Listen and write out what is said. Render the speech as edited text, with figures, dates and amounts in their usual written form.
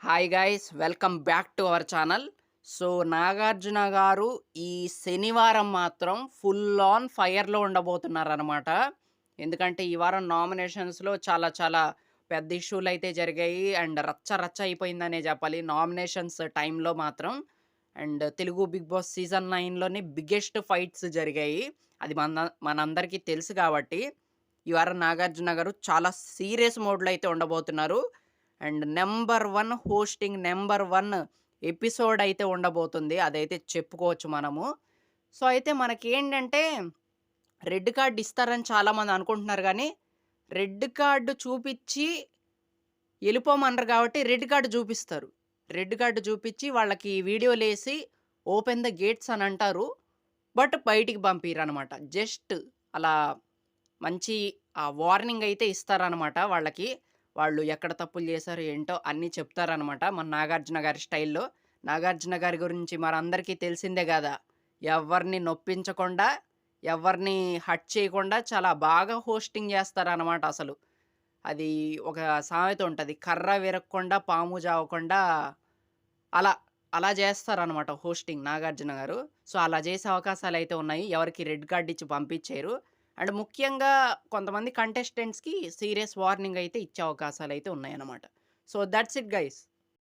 Hi guys welcome back to our channel. So Nagarjuna గారు ఈ శనివారం మాత్రం ఫుల్ ఆన్ ఫైర్‌లో ఉండబోతున్నారనమాట. ఎందుకంటే ఈ వారం నామినేషన్స్‌లో చాలా చాలా పెద్ద ఇష్యూలైతే జరిగాయి. అండ్ రచ్చ రచ్చ అయిపోయిందనే చెప్పాలి నామినేషన్స్ టైంలో మాత్రం. And Telugu Bigg Boss season 9లోని బిగ్గెస్ట్ ఫైట్స్ జరిగాయి. అది మనందరికీ తెలుసు కాబట్టి ఈ వారం నాగార్జున గారు చాలా సీరియస్ మోడ్‌లో అయితే ఉండబోతున్నారు. అండ్ నంబర్ 1 ఎపిసోడ్ అయితే ఉండబోతుంది. అదైతే చెప్పుకోవచ్చు మనము. సో, అయితే మనకేంటంటే రెడ్ కార్డ్ ఇస్తారని చాలామంది అనుకుంటున్నారు గానీ, రెడ్ కార్డ్ చూపిచ్చి ఎళ్ళిపోమనరు గాబట్టి రెడ్ కార్డ్ జూపిస్తారు. రెడ్ కార్డ్ జూపిచ్చి వాళ్ళకి వీడియోలేసి ఓపెన్ ద గేట్స్ అని అంటారు. బట్ బయటికి పంపియరనమాట. జస్ట్ అలా మంచి వార్నింగ్ అయితే ఇస్తారనమాట వాళ్ళకి. వాళ్ళు ఎక్కడ తప్పులు చేశారో ఏంటో అన్నీ చెప్తారనమాట. మన నాగార్జున గారి స్టైల్‌లో. నాగార్జున గారి గురించి మనందరికీ తెలిసిందే గదా! ఎవ్వరిని నొప్పించకుండా, ఎవ్వరిని హర్ట్ చేయకుండా చాలా బాగా హోస్టింగ్ చేస్తారనమాట అసలు. అది ఒక సామెత ఉంటది. కర్ర విరక్కుండా పాము జావకుండా అలా, అలా జేస్తారనమాట హోస్టింగ్ నాగార్జున గారు. సో, అలా జేసే అవకాశాలైతే ఉన్నాయి. ఎవరికీ రెడ్ కార్డ్ ఇచ్చి పంపించేయరు. అండ్ ముఖ్యంగా కొంతమంది కంటెస్టెంట్స్‌కి సీరియస్ వార్నింగ్ అయితే ఇచ్చే అవకాశాలైతే ఉన్నాయన్నమాట. So, that's it guys.